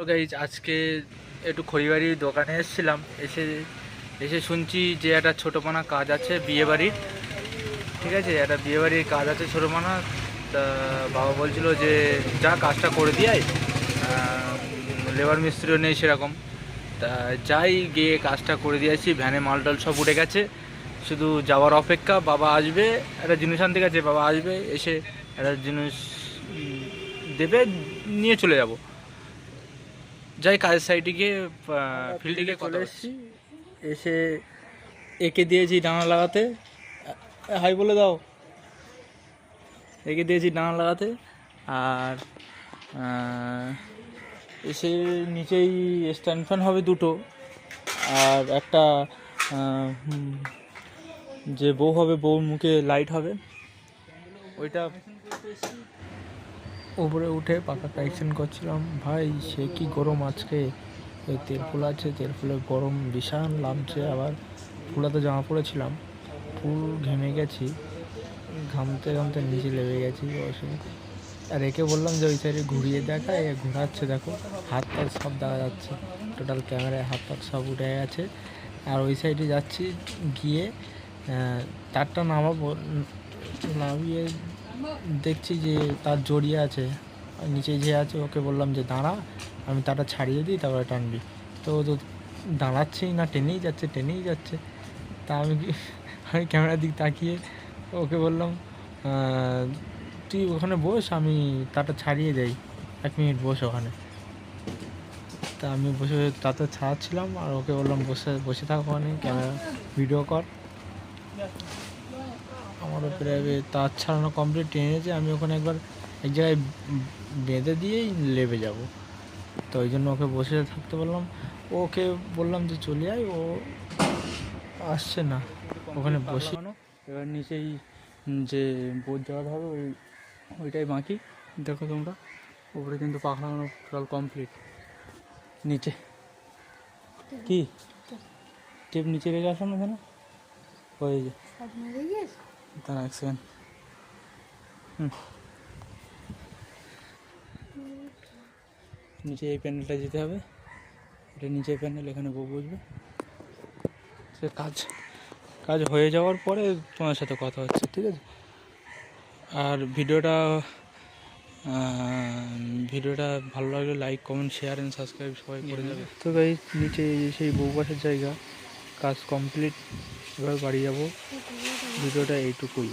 Guys আজকে একটু খড়িবাড়ির দোকানে এসেছিলাম, এসে শুনছি যে একটা ছোটোপানা কাজ আছে বিয়ে বাড়ির। ঠিক আছে, একটা বিয়ে বাড়ির কাজ আছে ছোটোপানা। তা বাবা বলছিল যে যা কাজটা করে দিয়াই, লেবার মিস্ত্রিও নেই সেরকম। তা যাই গিয়ে কাজটা করে দিয়েছি, ভ্যানে মালটাল সব উঠে গেছে, শুধু যাওয়ার অপেক্ষা। বাবা আসবে, একটা জিনিস আনতে গেছে, বাবা আসবে, এসে একটা জিনিস দেবে, নিয়ে চলে যাব। যাই কাজের সাইডে গিয়ে ফিল্ডে গিয়ে চলে এসেছি, এসে একে দিয়েছি ডানা লাগাতে। হাই বলে দাও। একে দিয়েছি ডানা লাগাতে, আর এসে নিচেই স্ট্যান্ড ফ্যান হবে দুটো, আর একটা যে বউ হবে, বউর মুখে লাইট হবে, ওইটা উপরে উঠে পাকা কালেকশন করছিলাম। ভাই সে কি গরম আজকে, ওই তেলফুল আছে, তেলফুলে গরম ভীষণ লাগছে। আবার ফুলাতে জামা পরেছিলাম, ফুল ঘেমে গেছি, ঘামতে ঘামতে নিচে লেগে গেছি। আর একে বললাম যে ওই সাইডে ঘুরিয়ে দেখা, এ ঘোরাচ্ছে, দেখো হাত পা সব দেখা যাচ্ছে, টোটাল ক্যামেরায় হাত পা সব উঠে গেছে। আর ওই সাইডে যাচ্ছি, গিয়ে তারটা নামাবো, নামিয়ে দেখছি যে তার জড়িয়ে আছে, নিচে যে আছে। ওকে বললাম যে দাঁড়া, আমি তারটা ছাড়িয়ে দিই, তারপরে টানবি। তো ও তো দাঁড়াচ্ছেই না, টেনেই যাচ্ছে। তা আমি ক্যামেরার দিক তাকিয়ে ওকে বললাম তুই ওখানে বস, আমি তারটা ছাড়িয়ে দেই, 1 মিনিট বস ওখানে। তা আমি বসে তাতে ছাড়াচ্ছিলাম, আর ওকে বললাম বসে থাক ওখানে, ক্যামেরা ভিডিও কর। আমারও প্রায় তার ছাড়ানো কমপ্লিট টেনেছে, আমি ওখানে একবার এক জায়গায় বেঁধে দিয়েই লেবে যাব। তো ওই জন্য ওকে বসে থাকতে বললাম। ওকে বললাম যে চলে আয়, ও আসছে না, ওখানে বসে। এবার নিচেই যে বোট দেওয়াটা হবে, ওইটাই বাকি। দেখো তোমরা, উপরে কিন্তু পাখা লাগানো টোটাল কমপ্লিট। নিচে কি টেপ নিচে রেখে আসলাম না কেন, ওই যে দাঁড়া 1 সেকেন্ড। নিচে এই প্যান্ডেলটা যেতে হবে, এটা নিচে প্যান্ডেল, এখানে বউ বসবে। সে কাজ হয়ে যাওয়ার পরে তোমার সাথে কথা হচ্ছে, ঠিক আছে? আর ভিডিওটা ভালো লাগলে like, comment, share and subscribe সবাই করে যাবে। তো গাইস নিচে সেই বউ বসার জায়গা, কাজ কমপ্লিট, এবার বাড়ি যাবো। ভিডিওটা এইটুকুই।